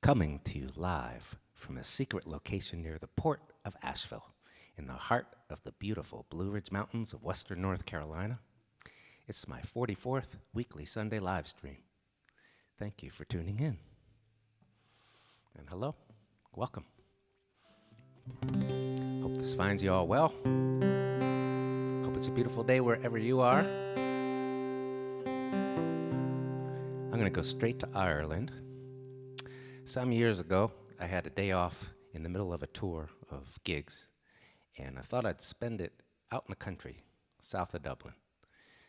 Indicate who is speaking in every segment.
Speaker 1: Coming to you live from a secret location near the port of Asheville, in the heart of the beautiful Blue Ridge Mountains of western North Carolina. It's my 44th weekly Sunday live stream. Thank you for tuning in. And hello, welcome. Hope this finds you all well. Hope it's a beautiful day wherever you are. I'm going to go straight to Ireland. Some years ago, I had a day off in the middle of a tour of gigs, and I thought I'd spend it out in the country, south of Dublin.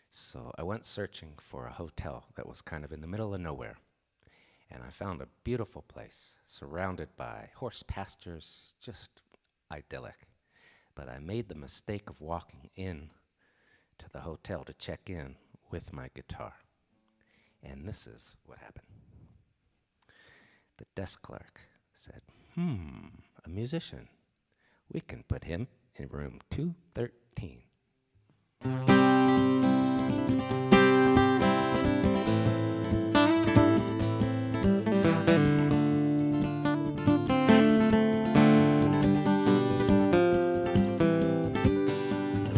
Speaker 1: So I went searching for a hotel that was kind of in the middle of nowhere, and I found a beautiful place surrounded by horse pastures, just idyllic. But I made the mistake of walking in to the hotel to check in with my guitar, and this is what happened. The desk clerk said, a musician. We can put him in room 213.
Speaker 2: The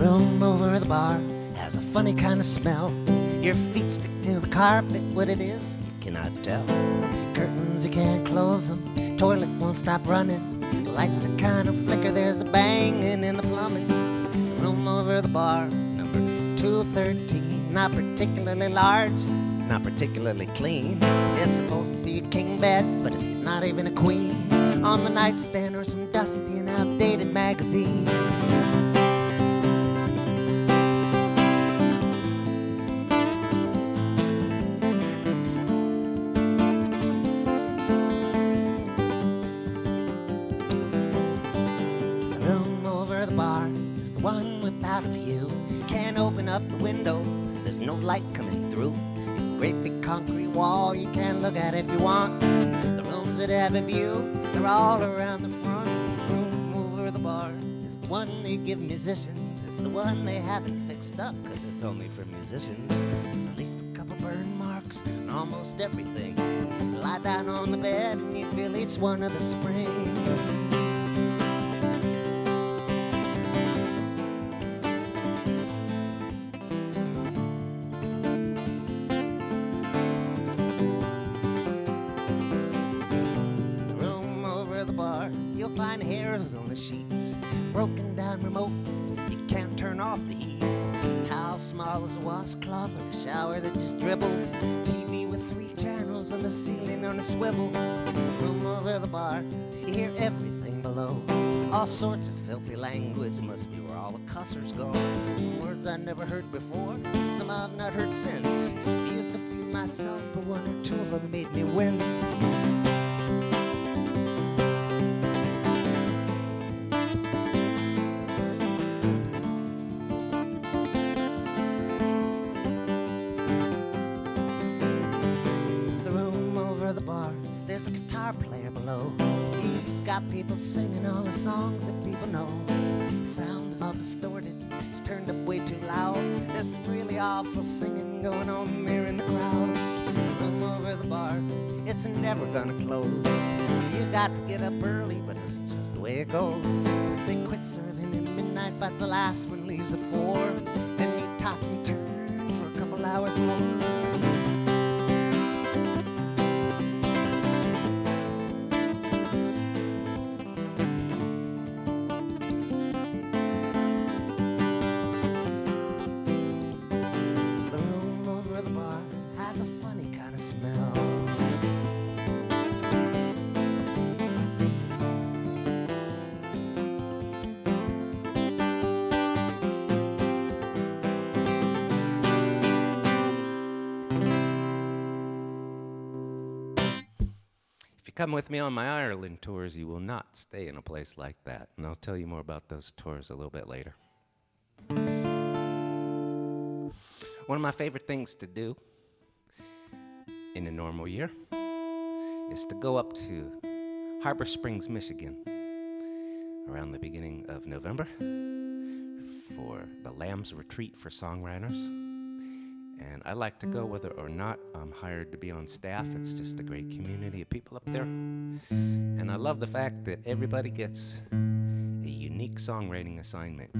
Speaker 2: room over the bar has a funny kind of smell. Your feet stick to the carpet. What it is, you cannot tell. Curtains, you can't close them. Toilet won't stop running. Lights that kind of flicker. There's a banging in the plumbing. The room over the bar, number 213. Not particularly large, not particularly clean. It's supposed to be a king bed, but it's not even a queen. On the nightstand are some dusty and outdated magazines. Up the window, there's no light coming through. It's a great big concrete wall, you can't look at if you want. The rooms that have a view, they're all around the front. The room over the bar is the one they give musicians. It's the one they haven't fixed up, cause it's only for musicians. There's at least a couple burn marks on almost everything. You lie down on the bed and you feel each one of the springs. Find hairs on the sheets, broken down remote, you can't turn off the heat. Towel small as a washcloth on a shower that just dribbles. TV with 3 channels on the ceiling on a swivel. Room over the bar, you hear everything below. All sorts of filthy language, must be where all the cussers go. Some words I never heard before, some I've not heard since. Used a few myself, but 1 or 2 of them made me wince. There's a guitar player below. He's got people singing all the songs that people know. Sound is all distorted, it's turned up way too loud. There's some really awful singing going on there in the crowd. Room over the bar, it's never gonna close. You got to get up early, but it's just the way it goes. They quit serving at midnight, but the last one leaves at 4. Then you toss and turn for a couple hours more.
Speaker 1: Come with me on my Ireland tours, you will not stay in a place like that. And I'll tell you more about those tours a little bit later. One of my favorite things to do in a normal year is to go up to Harbor Springs, Michigan around the beginning of November for the Lamb's Retreat for Songwriters. And I like to go whether or not I'm hired to be on staff. It's just a great community of people up there. And I love the fact that everybody gets a unique songwriting assignment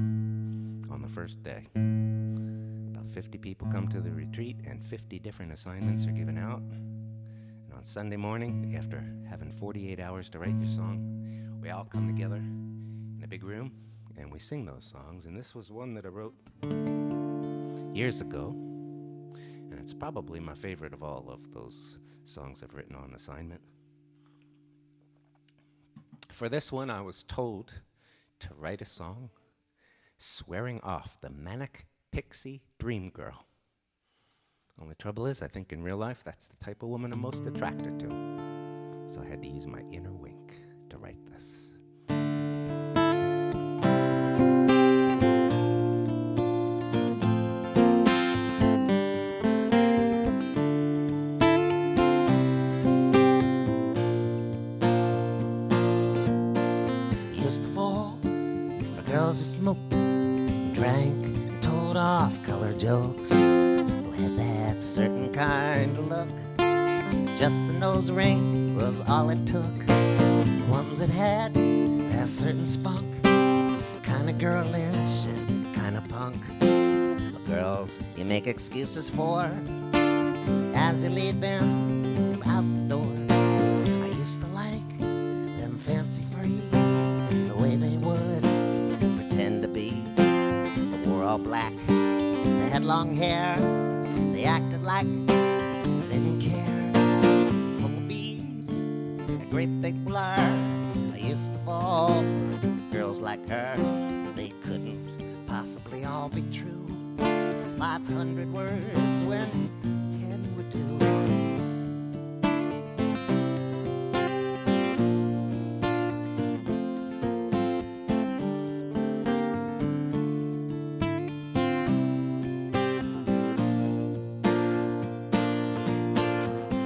Speaker 1: on the first day. About 50 people come to the retreat, and 50 different assignments are given out. And on Sunday morning, after having 48 hours to write your song, we all come together in a big room, and we sing those songs. And this was one that I wrote years ago, and it's probably my favorite of all of those songs I've written on assignment. For this one, I was told to write a song swearing off the manic pixie dream girl. Only trouble is, I think in real life, that's the type of woman I'm most attracted to. So I had to use my inner wink to write this.
Speaker 2: Used to fall for girls who smoked, drank, and told off-color jokes, who had that certain kind of look. Just the nose ring was all it took. The ones that had that certain spunk, kind of girlish and kind of punk. The girls you make excuses for as you lead them out the door. I used to like them fancy free, the way they would pretend to be. They wore all black, they had long hair, they acted like they didn't care. Full of beans, a great big blur. I used to fall for girls like her. They couldn't possibly all be true. 500 words when 10 would do.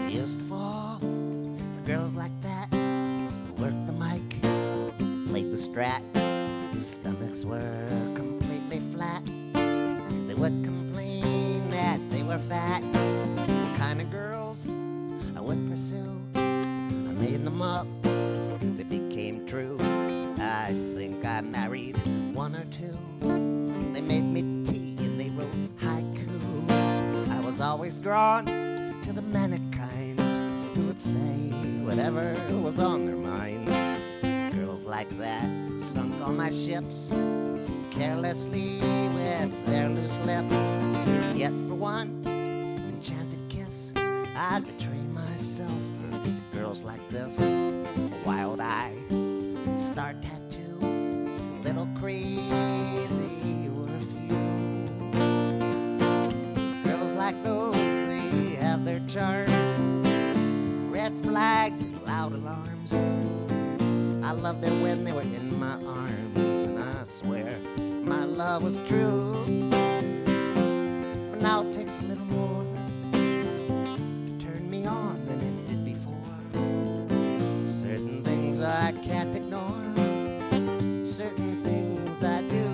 Speaker 2: Used to fall for girls like that, who worked the mic, played the strat, whose stomachs were completely flat. They would complain that they were fat. The kind of girls I would pursue, I made them up, they became true. I think I married one or two. They made me tea and they wrote haiku. I was always drawn to the manic kind, who would say whatever was on their minds. Girls like that sunk on my ships, carelessly with their loose lips. Yet for one enchanted kiss, I'd betray myself for girls like this. A wild-eyed star tattoo, little crazy were a few. Girls like those, they have their charms, red flags and loud alarms. I loved it when they were in my arms, and I swear my love was true. But now it takes a little more to turn me on than it did before. Certain things I can't ignore, certain things I do.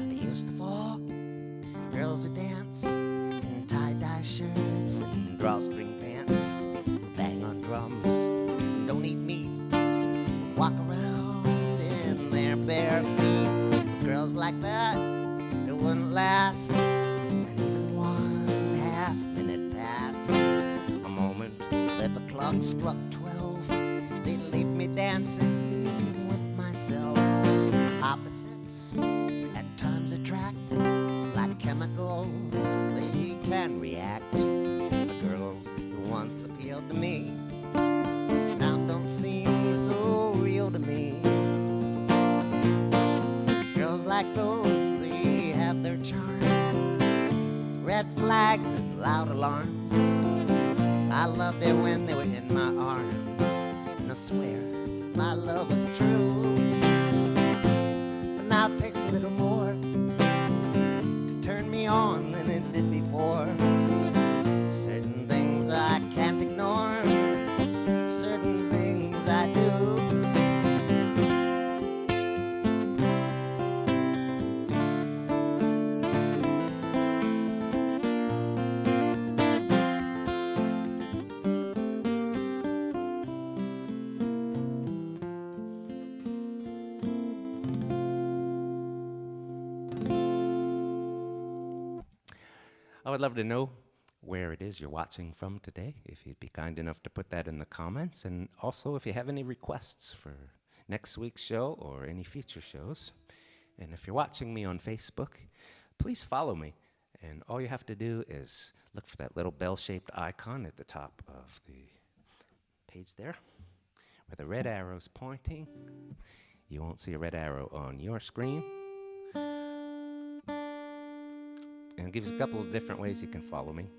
Speaker 2: I used to fall for girls who dance in tie-dye shirts and drawstring pants, bang on drums, don't eat meat, walk around in their bare feet. Girls like that, it wouldn't last, not even 1/2 minute past. A moment that the clock struck 12, they'd leave me dancing with myself. Opposites at times attract, like chemicals, they can react. The girls who once appealed to me now don't seem so real to me. Girls like those, they have their charms, red flags and loud alarms. I loved it when they were in my arms, and I swear my love was true. But now it takes a little more to turn me on than it did before. Certain things I can't ignore, certain things I do.
Speaker 1: I would love to know where it is you're watching from today, if you'd be kind enough to put that in the comments, and also if you have any requests for next week's show or any future shows. And if you're watching me on Facebook, please follow me. And all you have to do is look for that little bell-shaped icon at the top of the page there, where the red arrow's pointing. You won't see a red arrow on your screen. And it gives a couple of different ways you can follow me.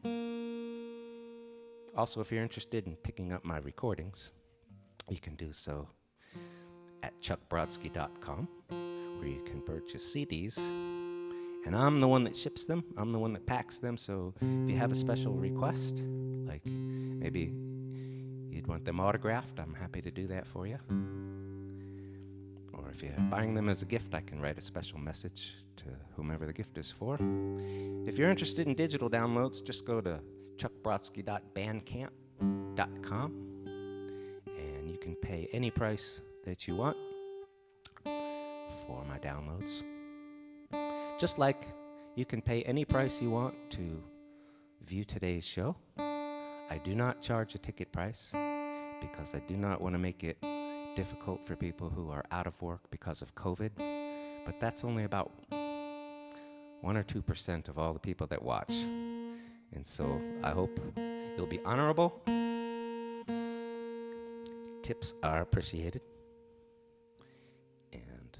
Speaker 1: Also, if you're interested in picking up my recordings, you can do so at chuckbrodsky.com, where you can purchase CDs. And I'm the one that ships them. I'm the one that packs them. So if you have a special request, like maybe you'd want them autographed, I'm happy to do that for you. Or if you're buying them as a gift, I can write a special message to whomever the gift is for. If you're interested in digital downloads, just go to chuckbrodsky.bandcamp.com, and you can pay any price that you want for my downloads. Just like you can pay any price you want to view today's show. I do not charge a ticket price because I do not want to make it difficult for people who are out of work because of COVID, but that's only about 1 or 2% of all the people that watch. And so I hope you'll be honorable. Tips are appreciated. And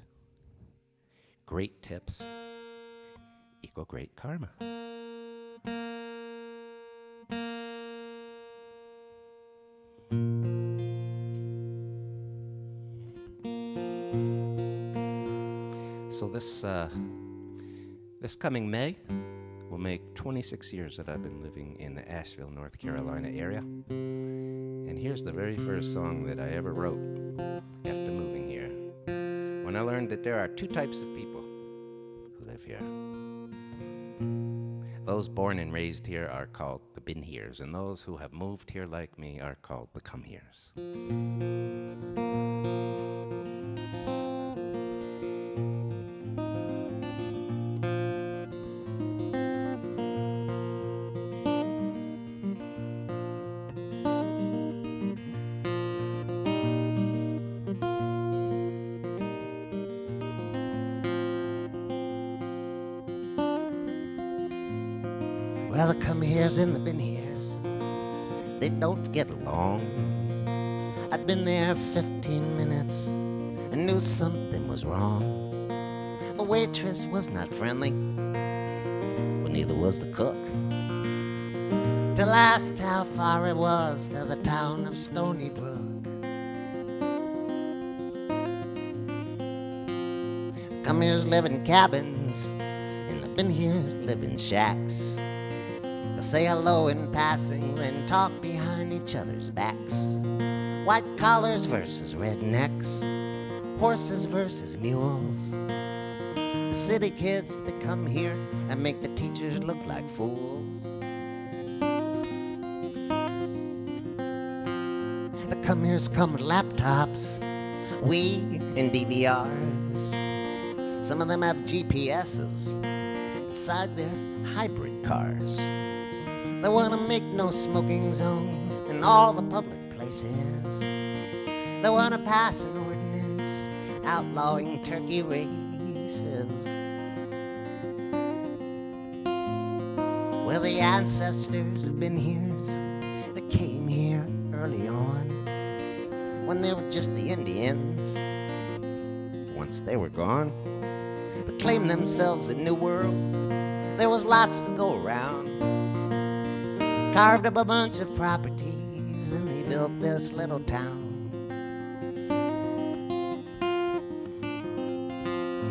Speaker 1: great tips equal great karma. So this coming May will make 26 years that I've been living in the Asheville, North Carolina area. And here's the very first song that I ever wrote after moving here, when I learned that there are 2 types of people who live here. Those born and raised here are called the been heres, and those who have moved here like me are called the come heres.
Speaker 2: Well, the come heres and the been heres, they don't get along. I'd been there 15 minutes and knew something was wrong. The waitress was not friendly, well, neither was the cook. Till I asked how far it was to the town of Stony Brook. Come heres live in cabins, and the been heres live in shacks. They'll say hello in passing, then talk behind each other's backs. White collars versus rednecks, horses versus mules. The city kids that come here and make the teachers look like fools. The come heres come with laptops, Wii and DVRs. Some of them have GPSs inside their hybrid cars. They want to make no smoking zones in all the public places. They want to pass an ordinance outlawing turkey races. Well, the ancestors have been heres that came here early on, when they were just the Indians. Once they were gone, they claimed themselves a new world. There was lots to go around. Carved up a bunch of properties and they built this little town.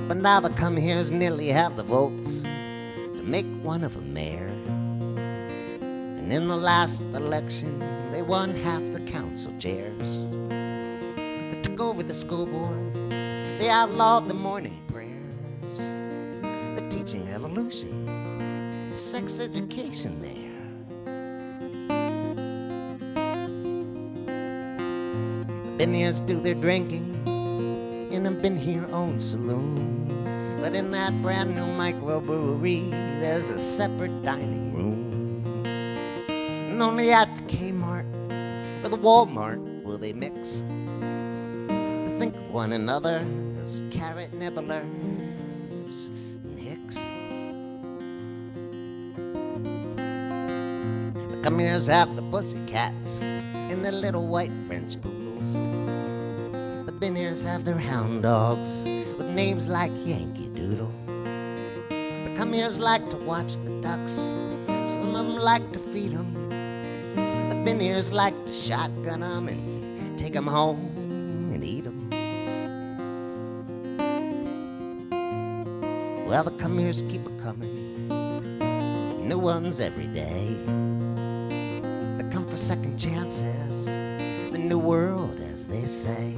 Speaker 2: But now the come heres nearly have the votes to make one of them mayor. And in the last election, they won half the council chairs. They took over the school board. They outlawed the morning prayers. They're teaching evolution, sex education there. The Beniers do their drinking in a Ben Here-owned saloon. But in that brand new microbrewery, there's a separate dining room. And only at the Kmart or the Walmart will they mix. They think of one another as carrot nibblers and hicks. The Comers have the pussycats and the little white French poodles. The Beniers have their hound dogs with names like Yankee Doodle. The Comers like to watch the ducks. Some of them like to feed them. The Beniers like to shotgun them and take them home and eat them. Well, the Comers keep a coming, new ones every day. They come for second chances, the new world, as they say.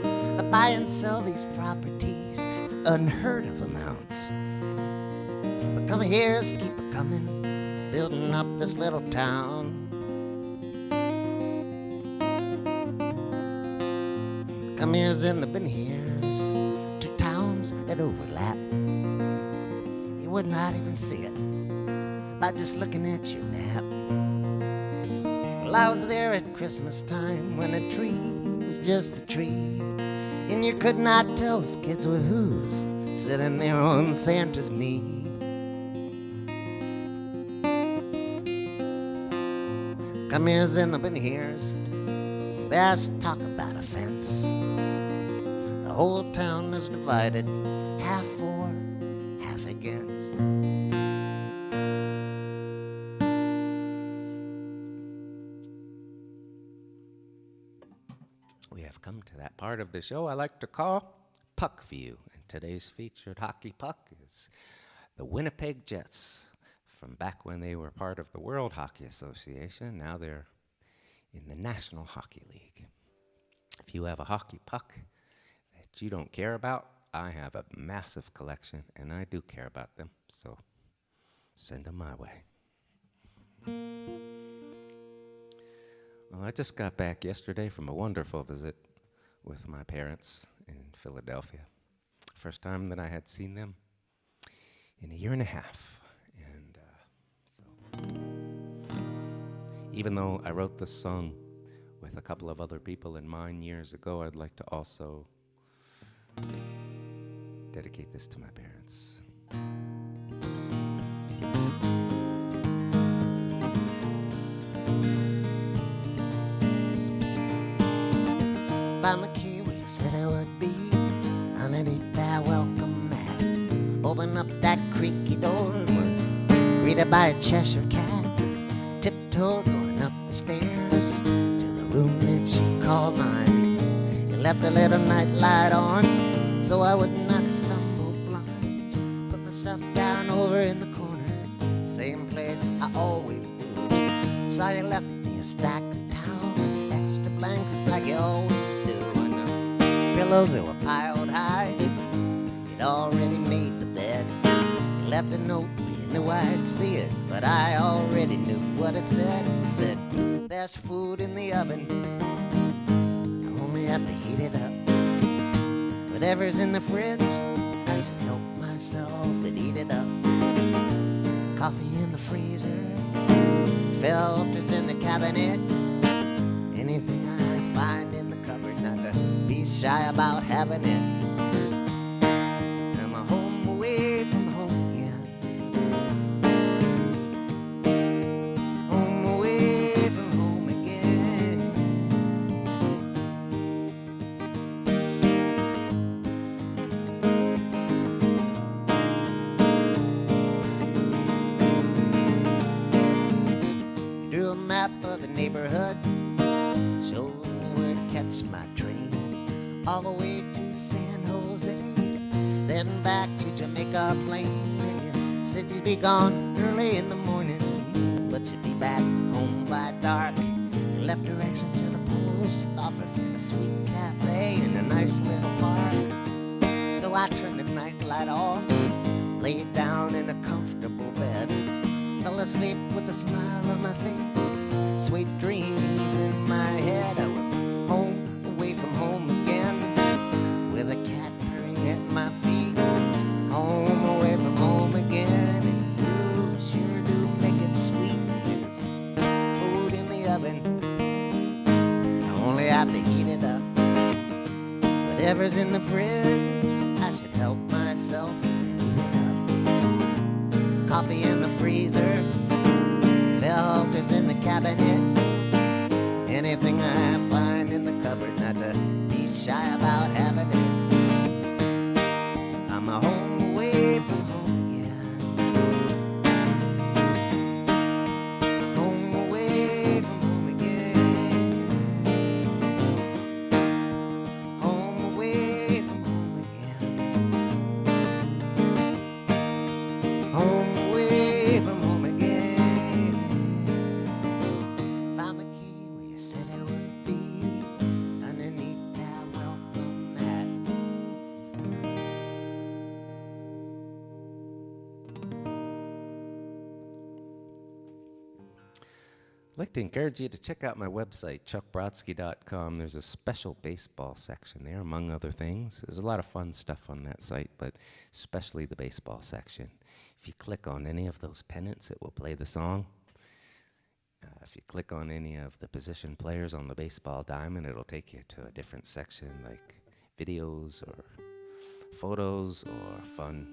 Speaker 2: They buy and sell these properties for unheard of amounts. The Comers keep a coming, building up this little town. The Comers and the Beniers, two towns that overlap. You would not even see it by just looking at your map. Well, I was there at Christmas time when a tree was just a tree, and you could not tell whose kids were whose, sitting there on Santa's knee. Comers and the Beniers, let's talk about a fence. The whole town is divided, half for, half against. We have come to that part of the show I like to call Puck View. And today's featured hockey puck is the Winnipeg Jets. From back when they were part of the World Hockey Association, now they're in the National Hockey League. If you have a hockey puck that you don't care about, I have a massive collection, and I do care about them, so send them my way. Well, I just got back yesterday from a wonderful visit with my parents in Philadelphia. First time that I had seen them in a year and a half. And so, even though I wrote this song with a couple of other people in mind years ago, I'd like to also dedicate this to my parents. Found the key where you said it would be, underneath that welcome mat. Opened up that creaky door and was greeted by a Cheshire cat. Tiptoed going up the stairs to the room that she called mine. You left a little night light on so I would not stumble blind. Put myself down over in the corner, same place I always do. Saw you left me a stack of towels, extra blankets like you always do, and the pillows that were piled high. You'd already made the bed. You left a note where you knew I'd see it, but I already knew what it said. It said, there's food in the oven, I only have to heat it up. Whatever's in the fridge, I just help myself and eat it up. Coffee in the freezer, filters in the cabinet, anything I find in the cupboard, not to be shy about having it. I'm a home away from home again, home away from home again. Do a map of the neighborhood, show me where to catch my train, all the way to San Jose, then back to Jamaica Plain. And you said you she'd be gone early in the morning, but she'd be back home by dark. He left directions to the post office, a sweet cafe, and a nice little park. So I turned the night light off, laid down in a comfortable bed, fell asleep with a smile on my face, sweet dreams in my head. I was home, away from home again, with a cat purring at my feet. Home, away from home again, and you sure do make it sweet. There's food in the oven, I only have to heat it up. Whatever's in the fridge, I should help myself eat it up. Coffee in the freezer, filters in the cabinet. Anything I find in the cupboard, not to be shy about having it. I'm a home away from home again. Home away from home again. Home away from home again. Home away from home again. Found the key where you said it would be, underneath that welcome mat.
Speaker 1: I'd like to encourage you to check out my website, chuckbrodsky.com. There's a special baseball section there, among other things. There's a lot of fun stuff on that site, but especially the baseball section. If you click on any of those pennants, it will play the song. If you click on any of the position players on the baseball diamond, it'll take you to a different section, like videos or photos or fun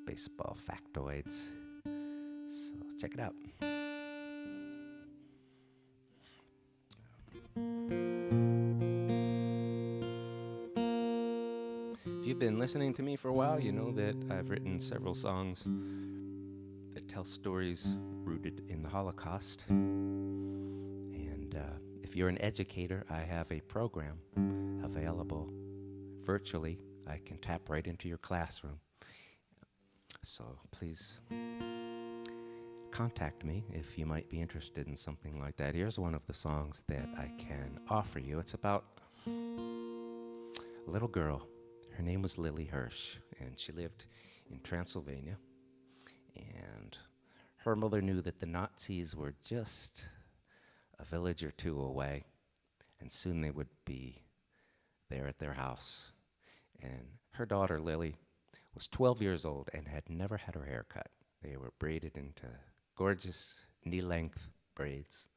Speaker 1: baseball factoids. So check it out. If you've been listening to me for a while, you know that I've written several songs that tell stories rooted in the Holocaust. And if you're an educator, I have a program available virtually. I can tap right into your classroom. So please contact me if you might be interested in something like that. Here's one of the songs that I can offer you. It's about a little girl. Her name was Lily Hirsch, and she lived in Transylvania. And her mother knew that the Nazis were just a village or two away, and soon they would be there at their house. And her daughter, Lily, was 12 years old and had never had her hair cut. They were braided into gorgeous knee-length braids.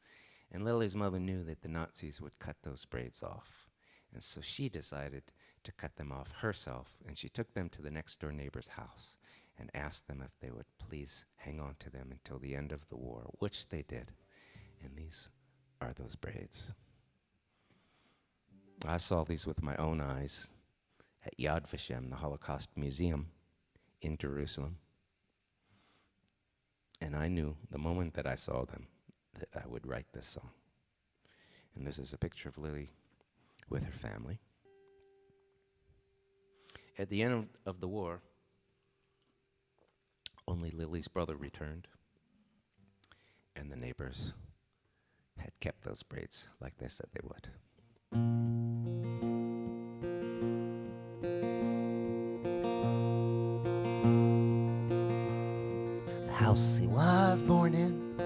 Speaker 1: And Lily's mother knew that the Nazis would cut those braids off. And so she decided to cut them off herself, and she took them to the next-door neighbor's house and asked them if they would please hang on to them until the end of the war, which they did. And these are those braids. I saw these with my own eyes at Yad Vashem, the Holocaust Museum in Jerusalem. And I knew the moment that I saw them that I would write this song. And this is a picture of Lily with her family. At the end of the war, only Lily's brother returned, and the neighbors had kept those braids like they said they would.
Speaker 2: The house he was born in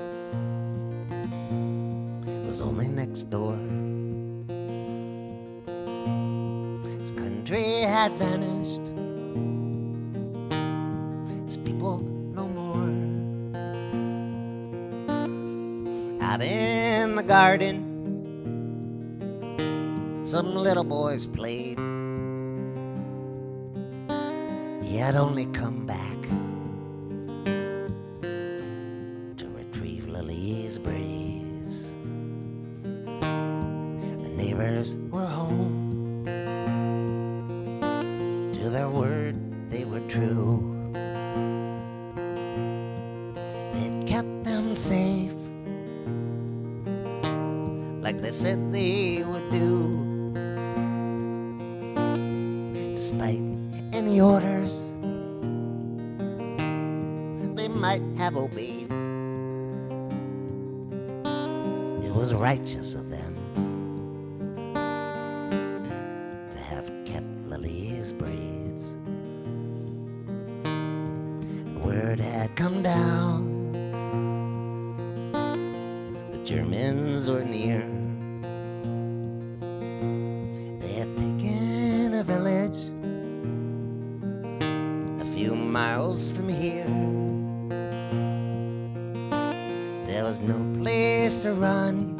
Speaker 2: was only next door. His country had vanished, his people no more. Out in the garden, some little boys played. He had only come back to retrieve Lily's braids. The neighbors were home. To their word, they were true. They'd kept them safe, like they said they would do. Despite any orders they might was righteous of them to have kept Lily's braids. The word had come down, the Germans were near. They had taken a village a few miles from here. There was no place to run,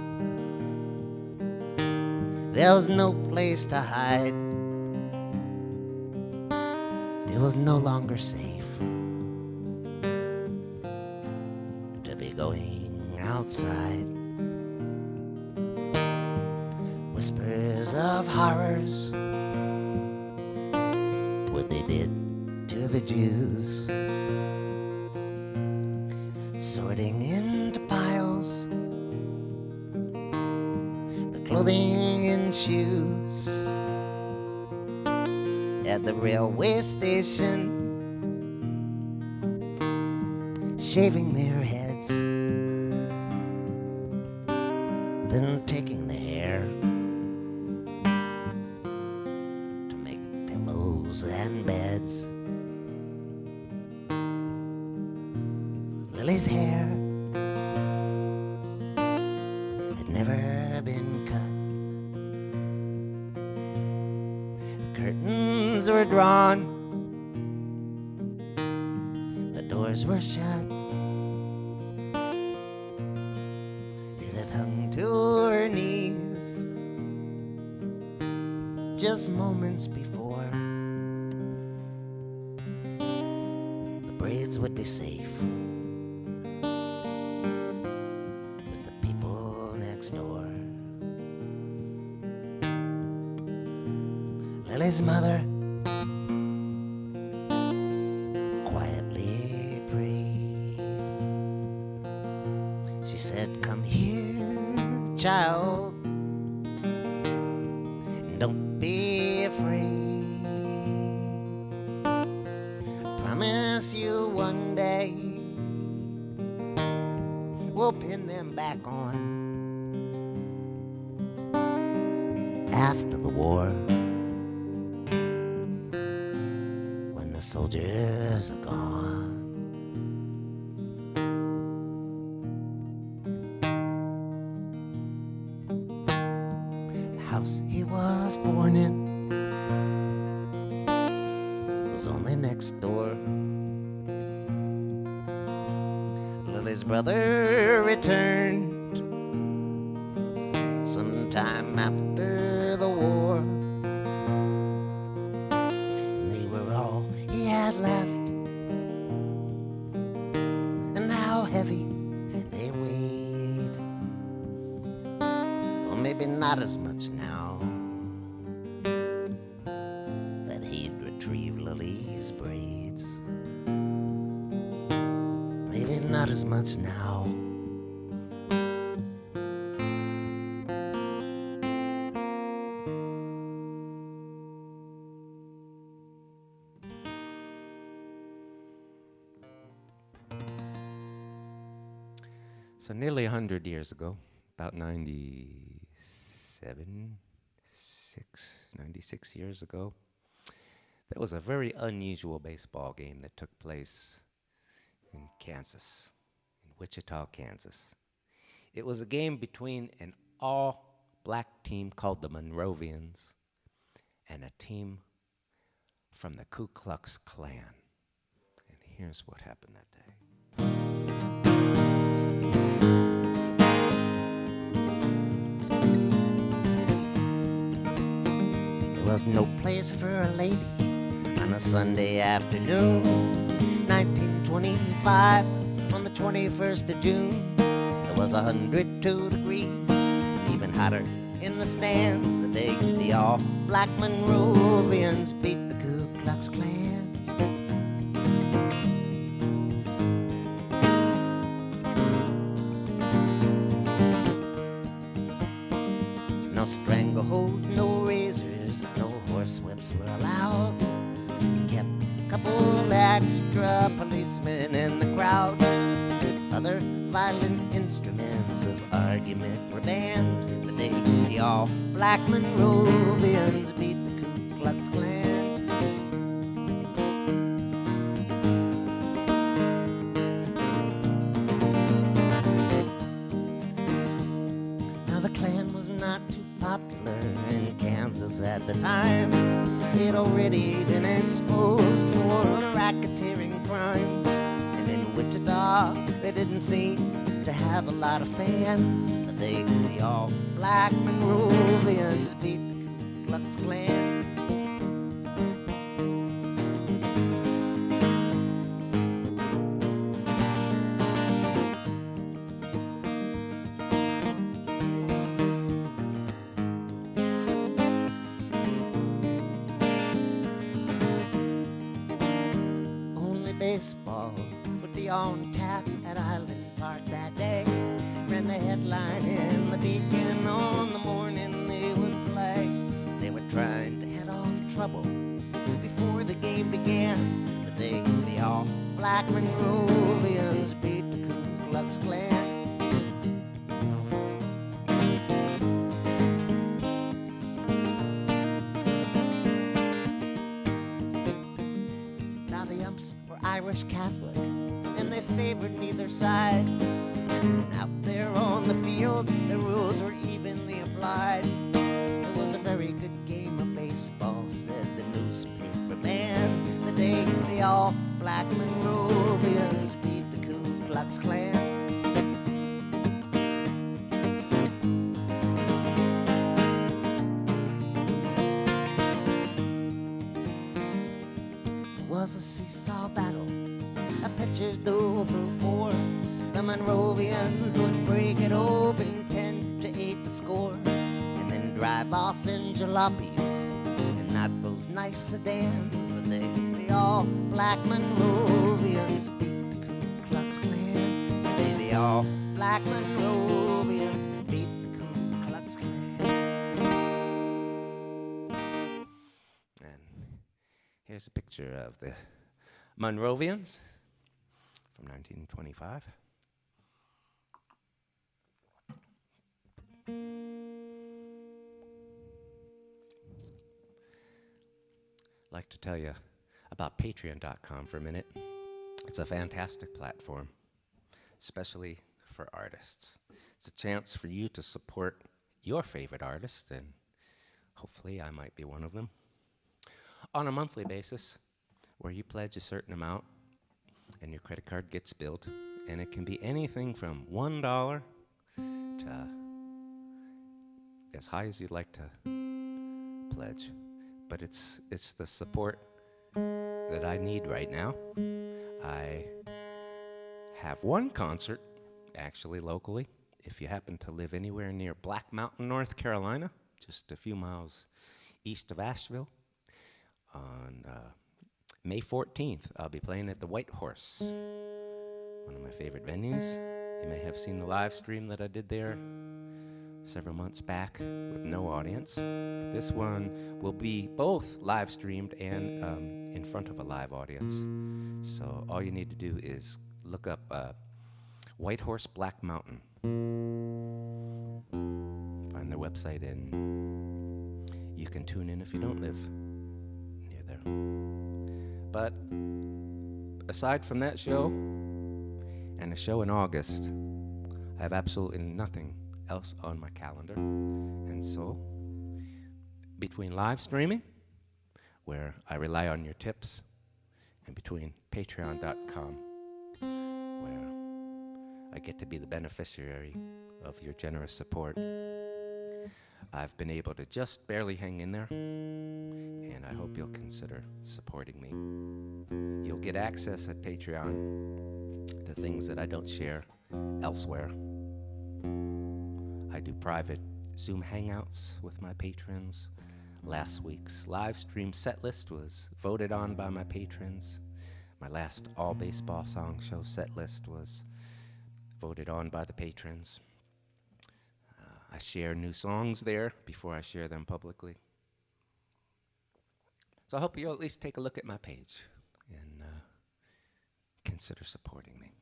Speaker 2: there was no place to hide. It was no longer safe to be going outside. Whispers of horrors, what they did to the Jews, sorting into piles the clothing and shoes. At the railway station, shaving their heads, then taking the hair to make pillows and beds. Lily's hair had never been cut. The curtains were drawn, the doors were shut. It had hung to her knees just moments before. The braids would be safe with the people next door. Lily's mother quietly prayed. She said, "Come here, child, and don't be afraid. I promise you one day we'll pin them back on after the war, when the soldiers are gone." The house he was born in was only next door. Lily's brother returned sometime after the war, and they were all he had left, and how heavy they weighed. Well, maybe not as much now that he'd retrieved Lily's braids. Maybe not as much now.
Speaker 1: So nearly 100 years ago, about 96 years ago, there was a very unusual baseball game that took place in Kansas, in Wichita, Kansas. It was a game between an all-black team called the Monrovians and a team from the Ku Klux Klan. And here's what happened that day.
Speaker 2: There was no place for a lady on a Sunday afternoon. 1925, on the 21st of June, it was 102 degrees, even hotter in the stands. The day the all-black Monrovians beat the Ku Klux Klan. No strangleholds, no razors, no horsewhips were allowed. Kept a couple extra policemen in the crowd. Other violent instruments of argument were banned the day the all-black Monrovians beat the Ku Klux Klan. Now the Klan was not too popular in Kansas at the time. They'd already been exposed for racketeering crimes. And in Wichita, they didn't seem to have a lot of fans. The day the all-black Monrovians beat the Ku Klux Klan. Baseball would be on tap at Island Park that day. Ran the headline in the Beacon on the morning they would play. They were trying to head off trouble before the game began. The day the all-black Monrovians beat the Ku Klux Klan. Now the umps were Irish Catholic, and they favored neither side. And out there on the field, the rules were evenly applied. It was a very good game of baseball, said the newspaper man. The day the all-black Monrovians beat the Ku Klux Klan. Was a seesaw battle, a pitcher's duel through four. The Monrovians would break it open 10-8 the score, and then drive off in jalopies and not those nice sedans. The day the all-black Monrovians beat the Ku Klux Klan. The day the all-black Monrovians beat the Ku Klux Klan.
Speaker 1: And here's a picture of the Monrovians from 1925. I'd like to tell you about patreon.com for a minute. It's a fantastic platform, especially for artists. It's a chance for you to support your favorite artists, and hopefully I might be one of them, on a monthly basis, where you pledge a certain amount and your credit card gets billed. And it can be anything from $1 to as high as you'd like to pledge. But it's the support that I need right now. I have one concert, actually locally, if you happen to live anywhere near Black Mountain, North Carolina, just a few miles east of Asheville. On May 14th, I'll be playing at the White Horse, one of my favorite venues. You may have seen the live stream that I did there several months back with no audience. This one will be both live streamed and in front of a live audience. So all you need to do is look up White Horse Black Mountain. Find their website, and you can tune in if you don't live near there. But aside from that show and a show in August, I have absolutely nothing else on my calendar. And so, between live streaming, where I rely on your tips, and between patreon.com, where I get to be the beneficiary of your generous support, I've been able to just barely hang in there, and I hope you'll consider supporting me. You'll get access at Patreon to things that I don't share elsewhere. I do private Zoom hangouts with my patrons. Last week's live stream set list was voted on by my patrons. My last all baseball song show set list was voted on by the patrons. I share new songs there before I share them publicly. So I hope you'll at least take a look at my page and consider supporting me.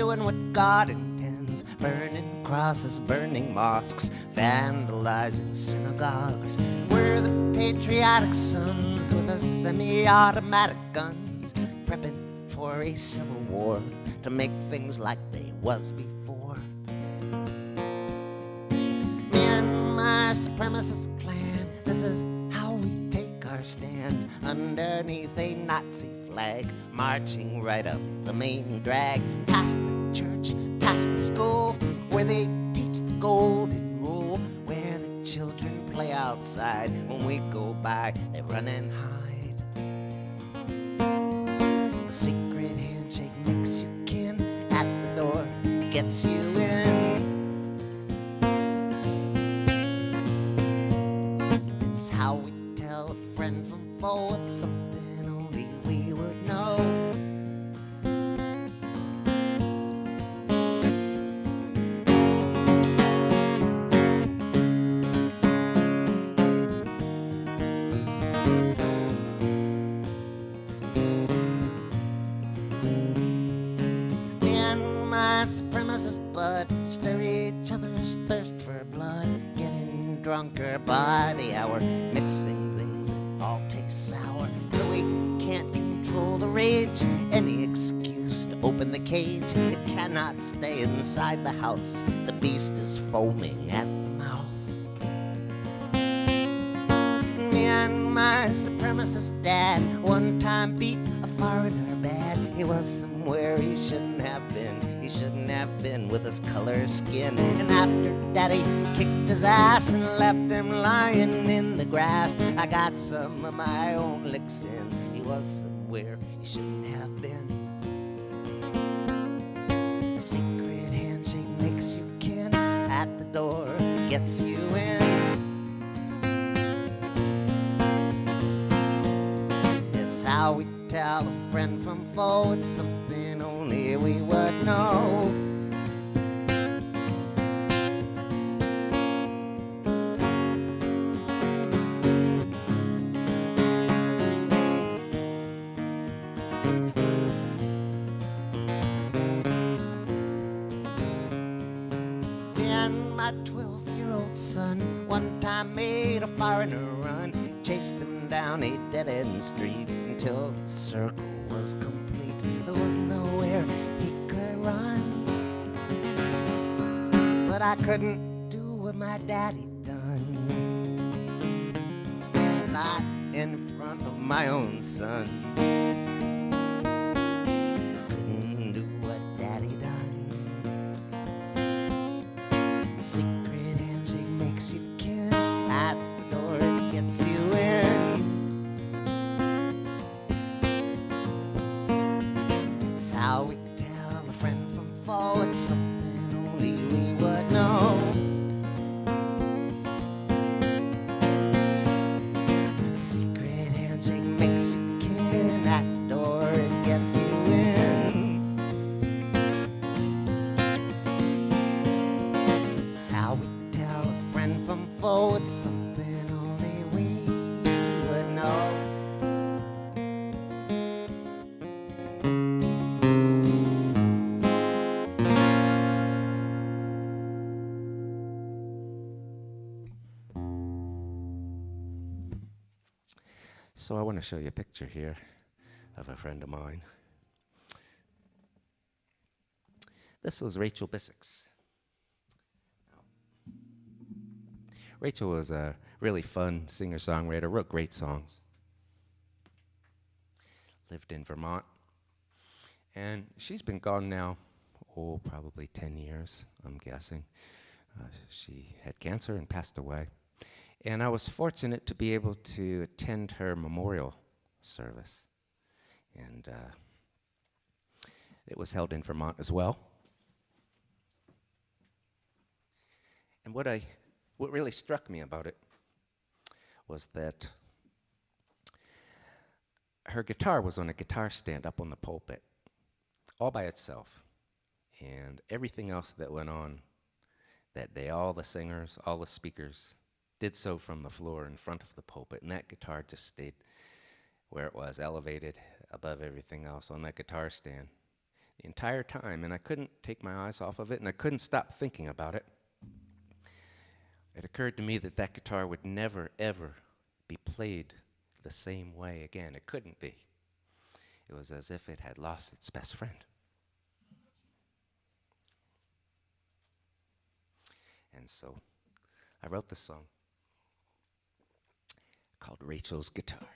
Speaker 2: doing what God intends, burning crosses, burning mosques, vandalizing synagogues. We're the patriotic sons with our semi-automatic guns, prepping for a civil war to make things like they was before. Me and my supremacist clan, this is how we take our stand, underneath a Nazi flag, marching right up the main drag, past the church, past the school, where they teach the golden rule, where the children play outside. When we go by, they run and hide. The secret handshake makes you kin, at the door gets you in. It's how we tell a friend from foe, it's something only we would know. Me and my supremacist bud stir each other's thirst for blood, getting drunker by the hour, mixing things that all taste sour, till we can't control the rage. Any excuse to open the cage, it cannot stay inside the house. The beast is foaming at the mouth. Me and my supremacist dad one time beat a foreigner bad. He was somewhere he shouldn't have been. He shouldn't have been with his color skin. And after Daddy kicked his ass and left him lying in the grass, I got some of my own licks in. He was somewhere he shouldn't have been. The secret handshake makes you kin, at the door gets you in. It's how we tell a friend from foe, it's something only we would know. Me and my 12-year-old son one time made a foreigner run, chased him down a dead-end street until the circle was complete. There was nowhere he could run, but I couldn't do what my daddy done, not in front of my own son. Couldn't do what daddy done. The secret handshake makes you kin, at the door it gets you in. It's how we tell a friend from foe, it's something only we would know. The secret handshake makes you kin, at the door it gets you in. It's how we tell a friend from foe, it's something only we would know.
Speaker 1: So I want to show you a picture here of a friend of mine. This was Rachel Bissix. Rachel was a really fun singer-songwriter, wrote great songs. Lived in Vermont. And she's been gone now, probably 10 years, I'm guessing. She had cancer and passed away. And I was fortunate to be able to attend her memorial service. And it was held in Vermont as well. And what really struck me about it was that her guitar was on a guitar stand up on the pulpit, all by itself. And everything else that went on that day, all the singers, all the speakers, did so from the floor in front of the pulpit, and that guitar just stayed where it was, elevated above everything else on that guitar stand. the entire time, and I couldn't take my eyes off of it, and I couldn't stop thinking about it. It occurred to me that that guitar would never, ever be played the same way again. It couldn't be. It was as if it had lost its best friend. And so I wrote this song called Rachel's Guitar.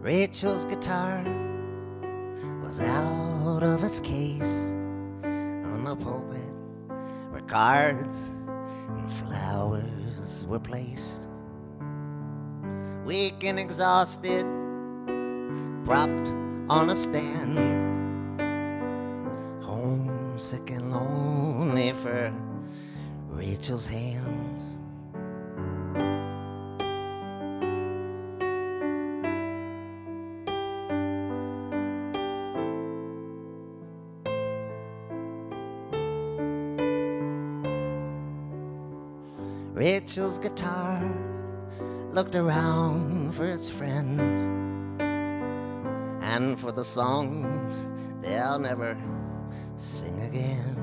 Speaker 2: Rachel's guitar was out of its case on the pulpit where cards and flowers were placed. Weak and exhausted, propped on a stand, homesick and lonely for Rachel's hands. Rachel's guitar looked around for its friend and for the songs they'll never sing again.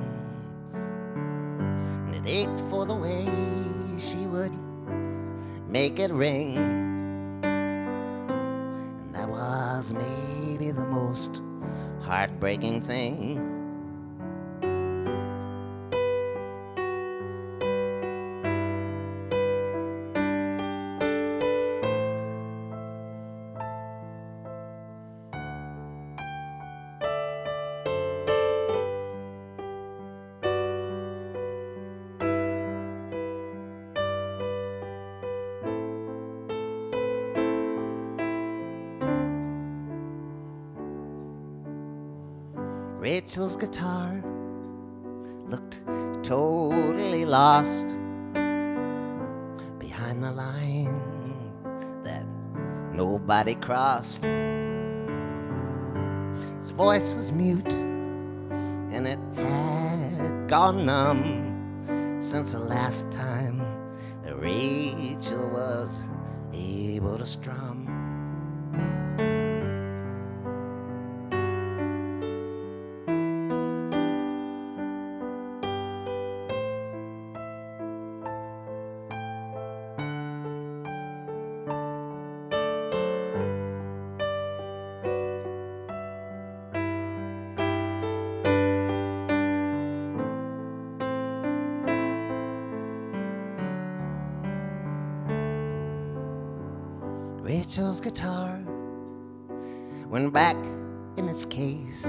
Speaker 2: And it ached for the way she would make it ring. And that was maybe the most heartbreaking thing. Rachel's guitar looked totally lost behind the line that nobody crossed. Its voice was mute and it had gone numb since the last time that Rachel was able to strum. Rachel's guitar went back in its case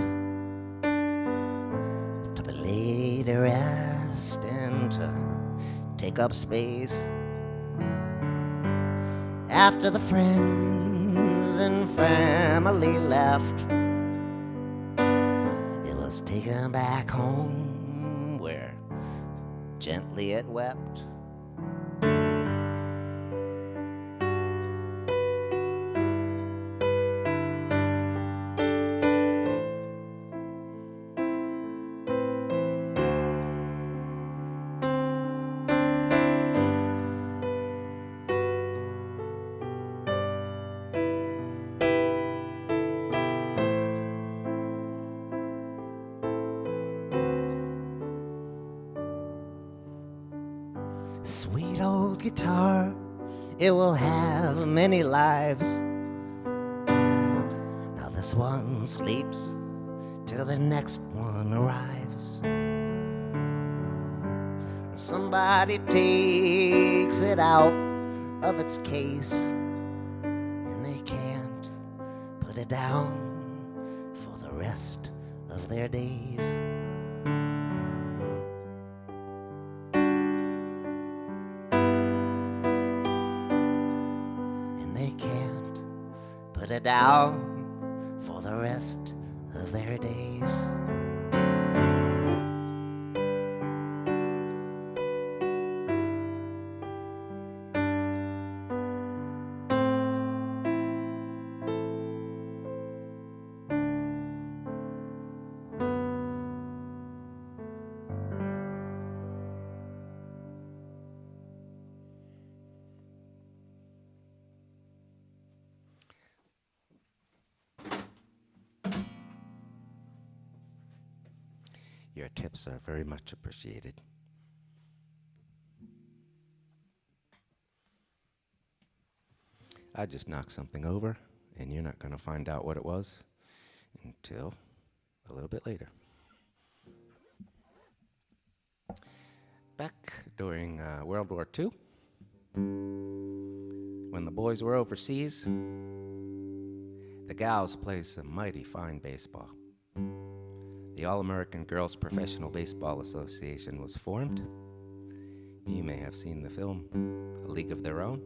Speaker 2: to be laid to rest and to take up space. After the friends and family left, it was taken back home where gently it wept. Sweet old guitar, it will have many lives. Now this one sleeps till the next one arrives. Somebody takes it out of its case and they can't put it down for the rest of their days. put it down for the rest of their days.
Speaker 1: Your tips are very much appreciated. I just knocked something over, and you're not going to find out what it was until a little bit later. Back during World War II, when the boys were overseas, the gals played some mighty fine baseball. The All-American Girls Professional Baseball Association was formed. You may have seen the film A League of Their Own.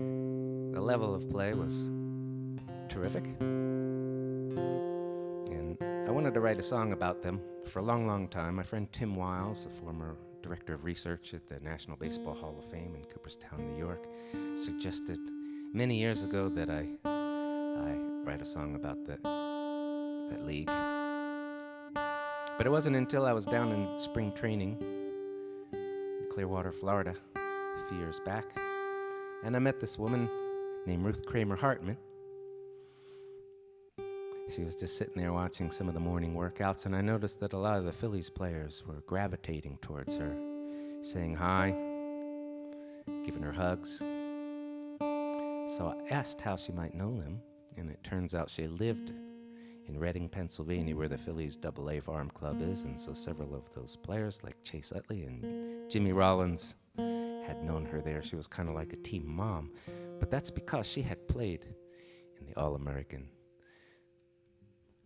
Speaker 1: And the level of play was terrific. And I wanted to write a song about them for a long, long time. My friend Tim Wiles, a former director of research at the National Baseball Hall of Fame in Cooperstown, New York, suggested many years ago that I write a song about that league. But it wasn't until I was down in spring training in Clearwater, Florida, a few years back, and I met this woman named Ruth Kramer Hartman. She was just sitting there watching some of the morning workouts, and I noticed that a lot of the Phillies players were gravitating towards her, saying hi, giving her hugs. So I asked how she might know them, and it turns out she lived in Reading, Pennsylvania, where the Phillies AA Farm Club is, and so several of those players, like Chase Utley and Jimmy Rollins, had known her there. She was kind of like a team mom, but that's because she had played in the All-American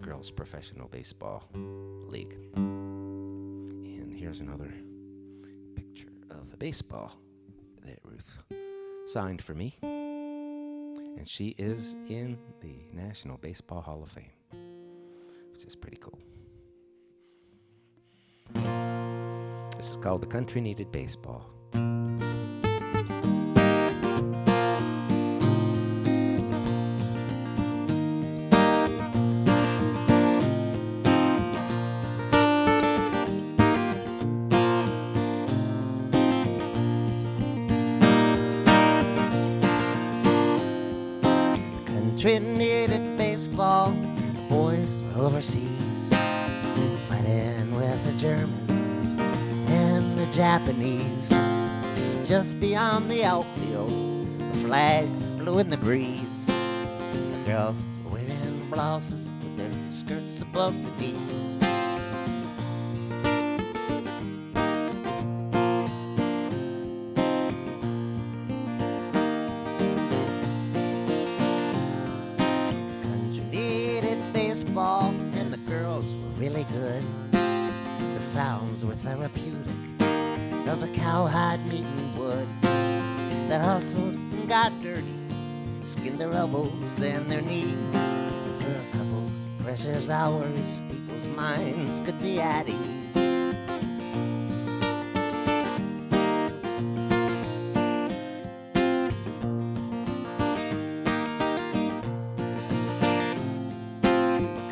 Speaker 1: Girls Professional Baseball League. And here's another picture of a baseball that Ruth signed for me. And she is in the National Baseball Hall of Fame, which is pretty cool. This is called The Country Needed Baseball.
Speaker 2: Country needed baseball, the boys were overseas, fighting with the Germans and the Japanese. Just beyond the outfield, the flag blew in the breeze. The girls were wearing blouses with their skirts above the knees. Baseball, and the girls were really good. The sounds were therapeutic of the cowhide meeting wood. They hustled and got dirty, skinned their elbows and their knees. For a couple precious hours, people's minds could be at ease.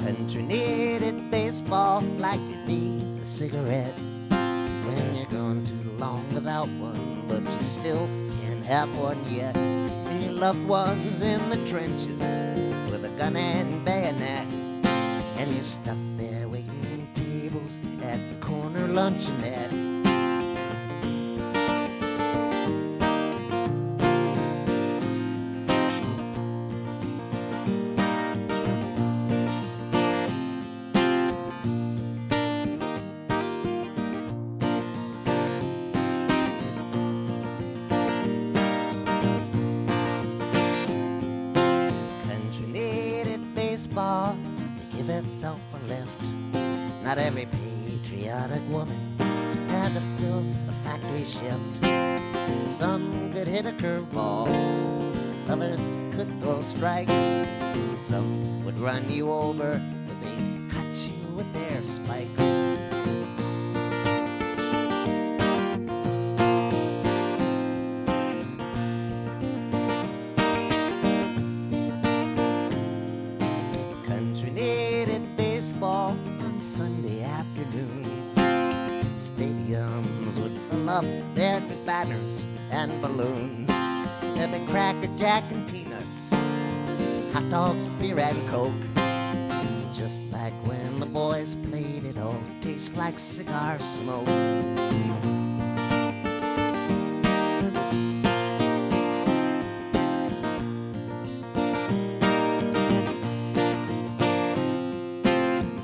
Speaker 2: Country needed baseball like you'd need a cigarette when you're gone too long without one, but you still can't have one yet. And your loved ones in the trenches with a gun and bayonet, and you're stuck there waiting tables at the corner luncheonette. Baseball to give itself a lift. Not every patriotic woman had to fill a factory shift. Some could hit a curveball, others could throw strikes. Some would run you over, but they'd cut you with their spikes. Country needed baseball on Sunday afternoons. Stadiums would fill up, there'd be banners and balloons. There'd be Cracker Jack and peanuts, hot dogs, beer and Coke. Just like when the boys played, it all tastes like cigar smoke.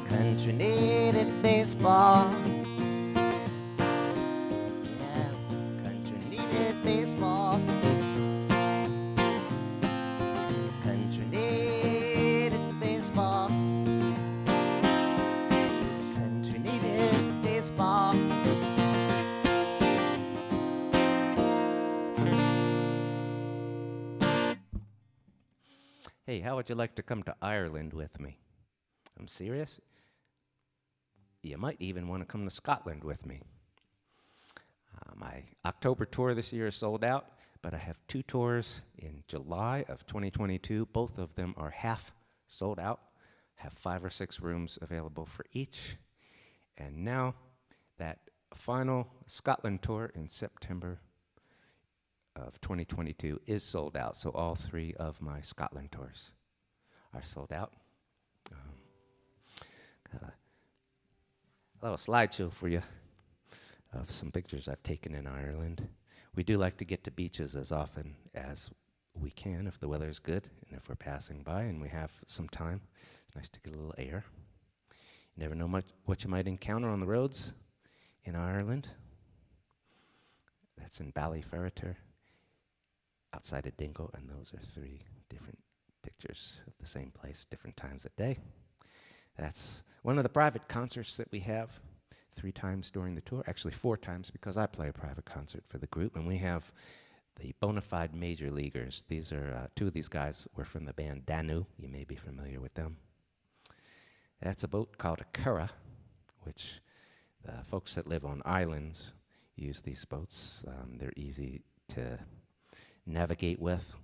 Speaker 2: Country needed baseball. Yeah, country needed baseball. Country needed baseball. Country needed baseball.
Speaker 1: Hey, how would you like to come to Ireland with me? I'm serious. You might even want to come to Scotland with me. My October tour this year is sold out, but I have 2 tours in July of 2022. Both of them are half sold out, have 5 or 6 rooms available for each. And now that final Scotland tour in September of 2022 is sold out. So all 3 of my Scotland tours are sold out. Got a little slideshow for you of some pictures I've taken in Ireland. We do like to get to beaches as often as we can if the weather's good and if we're passing by and we have some time. It's nice to get a little air. You never know what you might encounter on the roads in Ireland. That's in Ballyferriter, outside of Dingle, and those are 3 different pictures of the same place, different times of day. That's one of the private concerts that we have 3 times during the tour, actually 4 times because I play a private concert for the group, and we have the bona fide major leaguers. These are 2 of these guys were from the band Danu. You may be familiar with them. That's a boat called a curragh, which the folks that live on islands use these boats. They're easy to navigate with.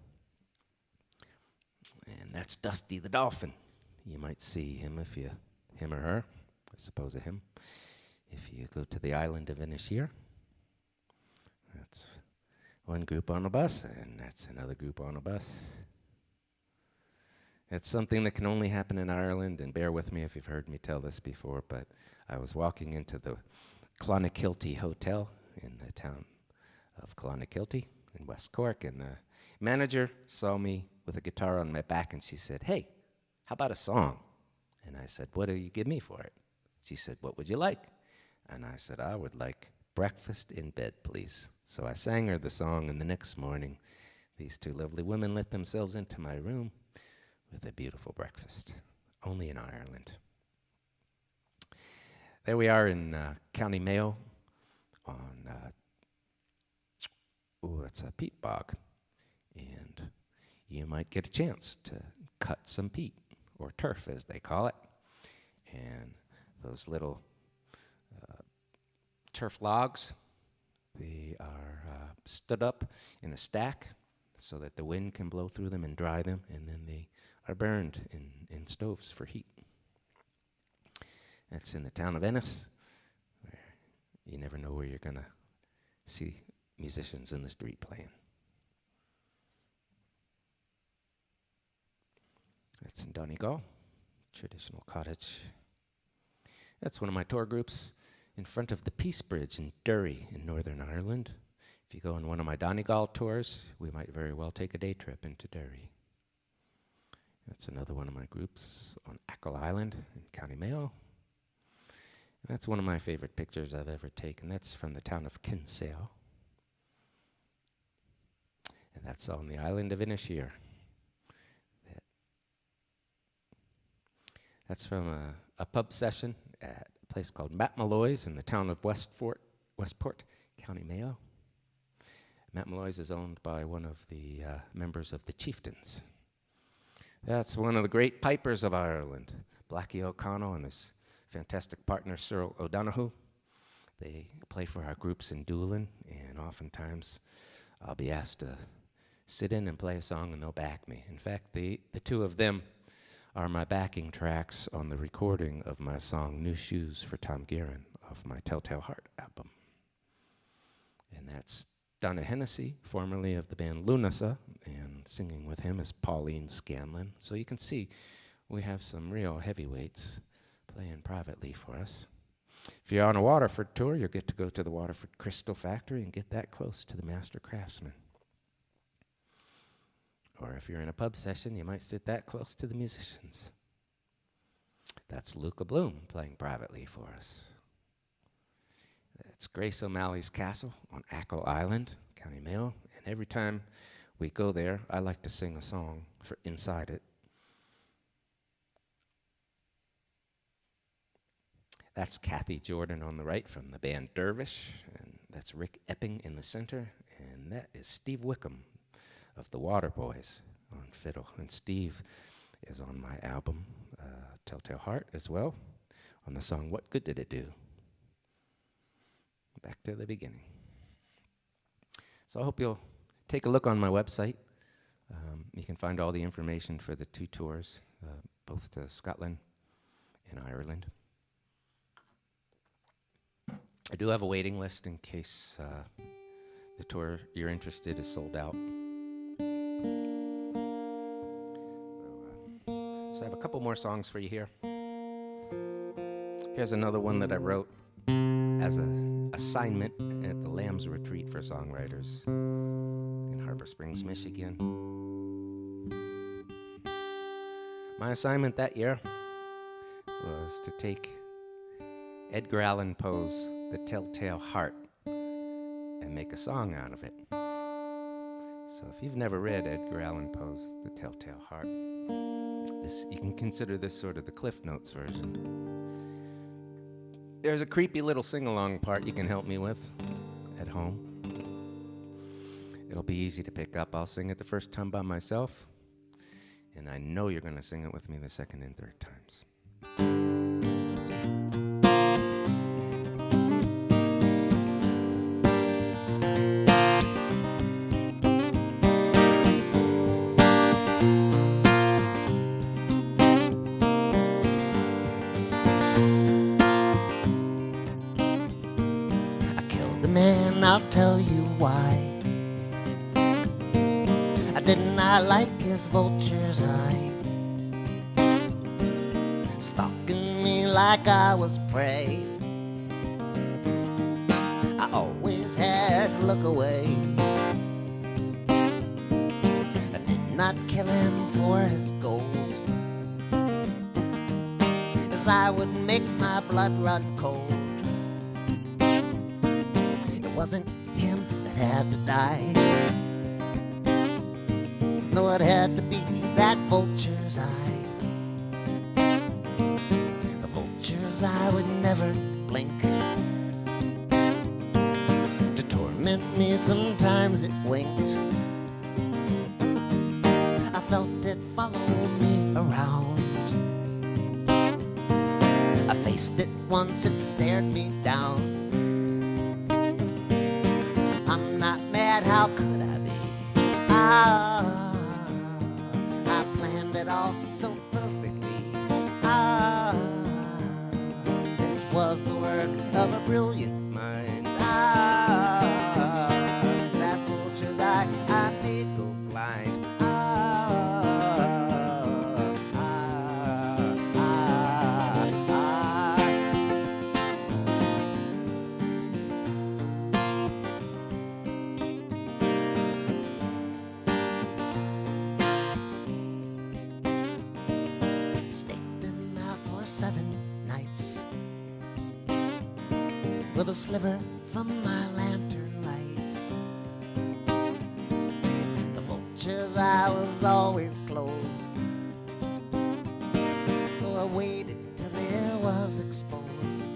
Speaker 1: And that's Dusty the Dolphin. You might see him or her, I suppose a him, if you go to the island of Inisheer. That's one group on a bus, and that's another group on a bus. It's something that can only happen in Ireland, and bear with me if you've heard me tell this before, but I was walking into the Clonakilty Hotel in the town of Clonakilty in West Cork, and the manager saw me with a guitar on my back, and she said, "Hey, how about a song?" And I said, "What do you give me for it?" She said, "What would you like?" And I said, "I would like breakfast in bed, please." So I sang her the song, and the next morning, these 2 lovely women let themselves into my room with a beautiful breakfast, only in Ireland. There we are in County Mayo on, it's a peat bog, and you might get a chance to cut some peat, or turf as they call it. And those little turf logs, they are stood up in a stack so that the wind can blow through them and dry them, and then they are burned in stoves for heat. That's in the town of Ennis, where you never know where you're going to see musicians in the street playing. That's in Donegal, traditional cottage. That's one of my tour groups in front of the Peace Bridge in Derry in Northern Ireland. If you go on one of my Donegal tours, we might very well take a day trip into Derry. That's another one of my groups on Achill Island in County Mayo. And that's one of my favorite pictures I've ever taken. That's from the town of Kinsale. And that's on the island of Inisheer. That's from a pub session at a place called Matt Malloy's in the town of Westport, County Mayo. Matt Malloy's is owned by one of the members of the Chieftains. That's one of the great pipers of Ireland, Blackie O'Connell and his fantastic partner, Cyril O'Donoghue. They play for our groups in Doolin, and oftentimes I'll be asked to sit in and play a song, and they'll back me. In fact, the two of them are my backing tracks on the recording of my song New Shoes for Tom Guerin off my Telltale Heart album. And that's Donna Hennessy, formerly of the band Lunasa, and singing with him is Pauline Scanlon. So you can see we have some real heavyweights playing privately for us. If you're on a Waterford tour, you'll get to go to the Waterford Crystal Factory and get that close to the master craftsman. Or if you're in a pub session, you might sit that close to the musicians. That's Luca Bloom playing privately for us. That's Grace O'Malley's Castle on Ackle Island, County Mayo. And every time we go there, I like to sing a song for inside it. That's Kathy Jordan on the right from the band Dervish. And that's Rick Epping in the center. And that is Steve Wickham of the Waterboys on fiddle. And Steve is on my album, Telltale Heart, as well, on the song What Good Did It Do? Back to the beginning. So I hope you'll take a look on my website. You can find all the information for the two tours, both to Scotland and Ireland. I do have a waiting list in case the tour you're interested is sold out. So I have a couple more songs for you here. Here's another one that I wrote as an assignment at the Lambs Retreat for Songwriters in Harbor Springs, Michigan. My assignment that year was to take Edgar Allan Poe's The Telltale Heart and make a song out of it. So if you've never read Edgar Allan Poe's The Telltale Heart, you can consider this sort of the Cliff Notes version. There's a creepy little sing-along part you can help me with at home. It'll be easy to pick up. I'll sing it the first time by myself, and I know you're going to sing it with me the second and third times.
Speaker 2: I'll tell you why. I did not like his vulture's eye, stalking me like I was prey. I always had to look away. I did not kill him for his gold, as I would make my blood run cold. It wasn't him that had to die. No, it had to be that vulture's eye. The vulture's eye would never blink. To torment me, sometimes it winked. I felt it follow me around. I faced it once, it stared me down. How could I be? I planned it all so perfectly. This was the work of a brilliant mind. That vulture's eye, I did go blind. With a sliver from my lantern light. The vulture's eye was always closed, so I waited till it was exposed.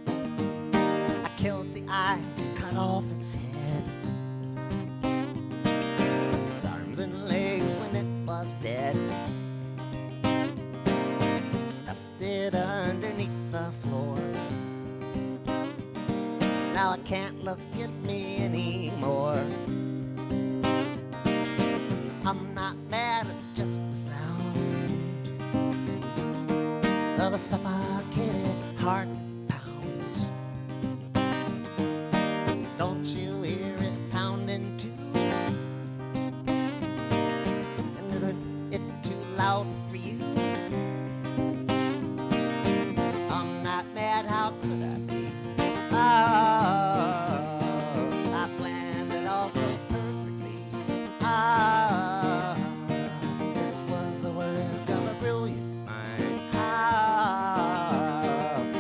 Speaker 2: I killed the eye, cut off its head. look at me anymore. I'm not mad, it's just the sound of a suffocated heart that pounds. Don't you hear it pounding too? And isn't it too loud for you? I'm not mad, how could I be? I planned it all so perfectly. This was the work of a brilliant mind.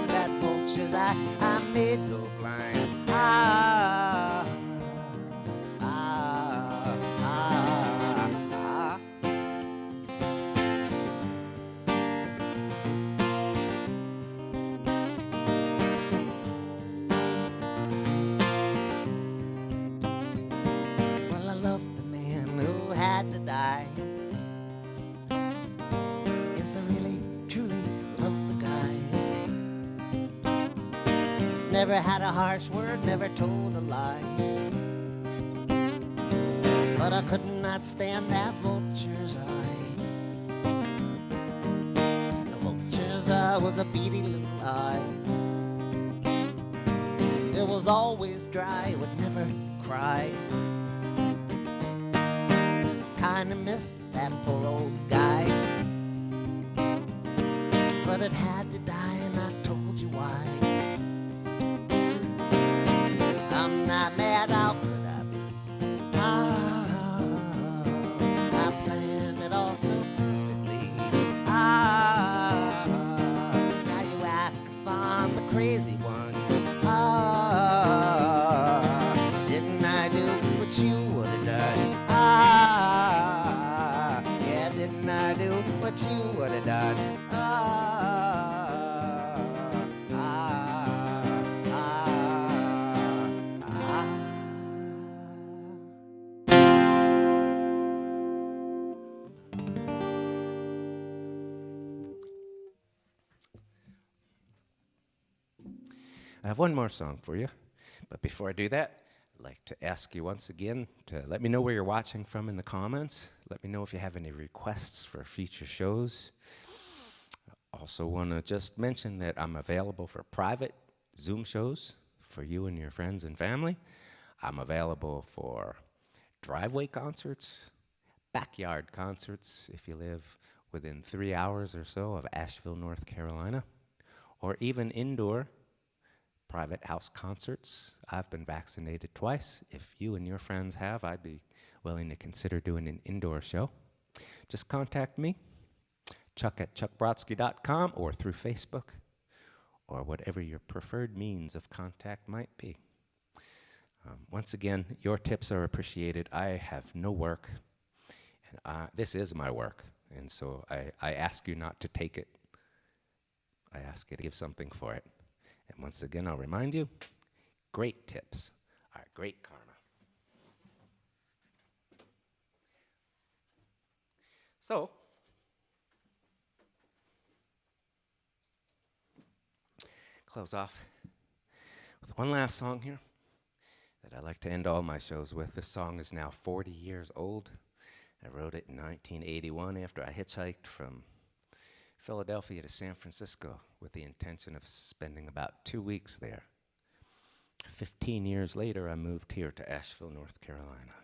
Speaker 2: That vulture's eye I made go blind. Well, I loved the man who had to die. Yes, I really, truly loved the guy. Never had a harsh word, never told a lie. But I could not stand that vulture's eye. The vulture's eye was a beady little eye. It was always dry, it would never cry. Kinda missed that poor old guy. But it had to die and I told you why. I'm not mad, how could I be? I planned it all so perfectly. Now you ask if I'm the crazy one. Didn't I do what you would have done? Yeah, didn't I do what you would have done?
Speaker 1: I have one more song for you, but before I do that, I'd like to ask you once again to let me know where you're watching from in the comments. Let me know if you have any requests for future shows. I also want to just mention that I'm available for private Zoom shows for you and your friends and family. I'm available for driveway concerts, backyard concerts if you live within 3 hours or so of Asheville, North Carolina, or even indoor private house concerts. I've been vaccinated twice. If you and your friends have, I'd be willing to consider doing an indoor show. Just contact me, Chuck at chuckbrodsky.com, or through Facebook, or whatever your preferred means of contact might be. Once again, your tips are appreciated. I have no work, and this is my work, and so I ask you not to take it. I ask you to give something for it. And once again, I'll remind you, great tips are great karma. So, close off with one last song here that I like to end all my shows with. This song is now 40 years old. I wrote it in 1981 after I hitchhiked from Philadelphia to San Francisco with the intention of spending about 2 weeks there. 15 years later, I moved here to Asheville, North Carolina.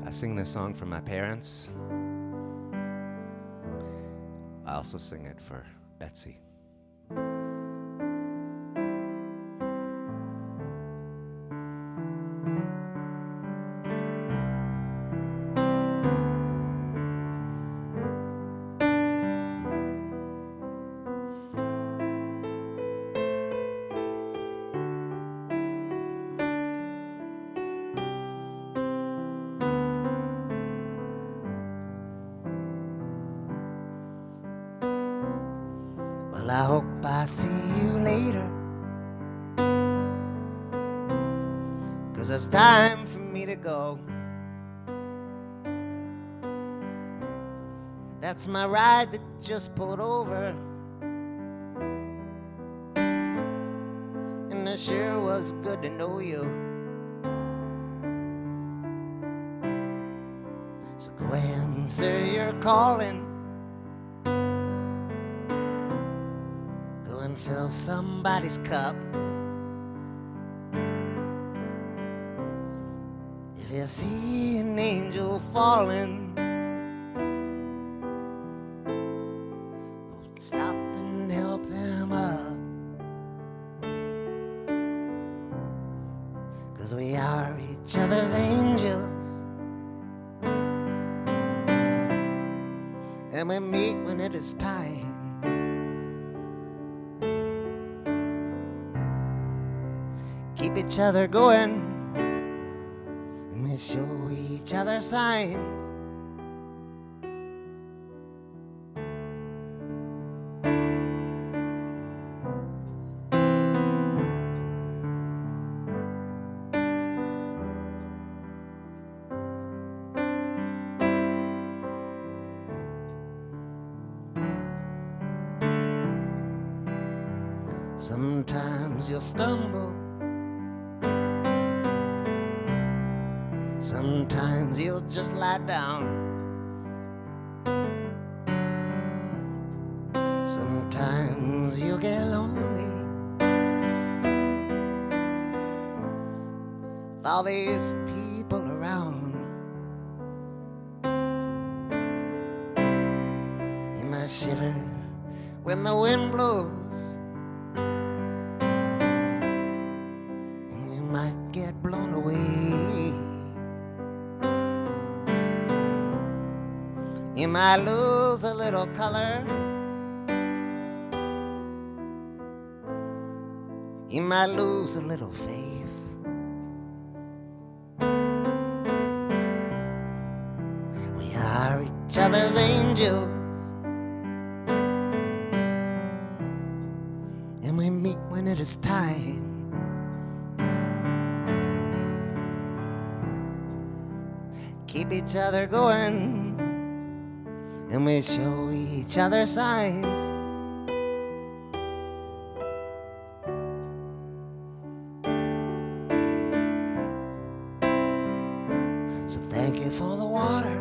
Speaker 1: I sing this song for my parents. I also sing it for Betsy.
Speaker 2: Well, I hope I see you later, 'cause it's time for me to go. That's my ride that just pulled over, and it sure was good to know you. So go answer your calling. Go and fill somebody's cup. If you see an angel falling, stop and help them up. 'Cause we are each other's angels, and we meet when it is time. Keep each other going, and we show each other signs. Sometimes you'll stumble, sometimes you'll just lie down, sometimes you'll get lonely with all these people around. You might shiver when the wind blows, might get blown away. You might lose a little color, you might lose a little faith. We are each other's angels, and we meet when it is time. Keep each other going, and we show each other signs. So thank you for the water.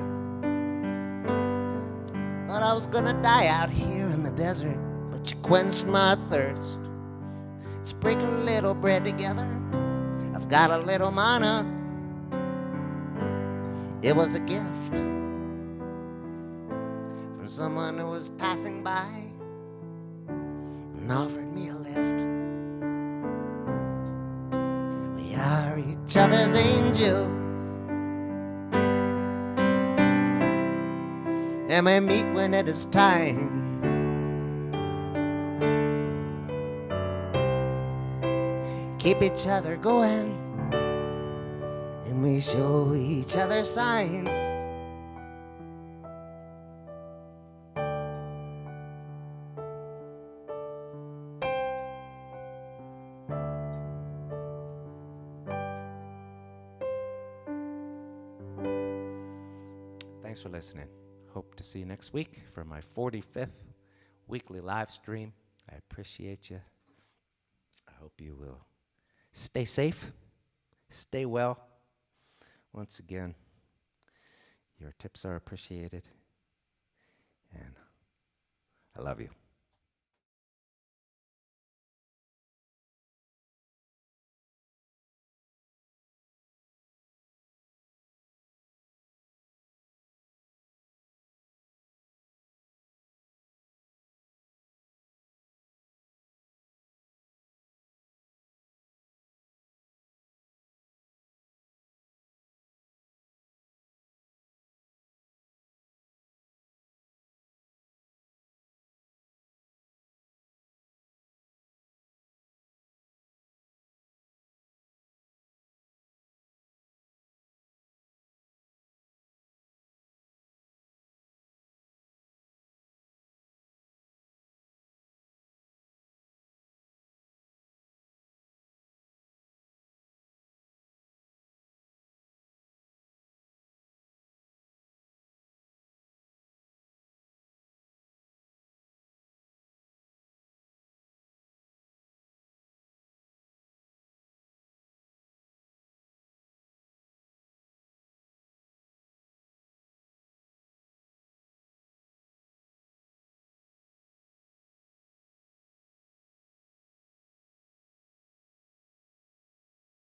Speaker 2: Thought I was gonna die out here in the desert, but you quenched my thirst. Let's break a little bread together. I've got a little manna. It was a gift from someone who was passing by and offered me a lift. We are each other's angels, and we meet when it is time. Keep each other going, and we show each other signs.
Speaker 1: Thanks for listening. Hope to see you next week for my 45th weekly live stream. I appreciate you. I hope you will stay safe, stay well. Once again, your tips are appreciated, and I love you.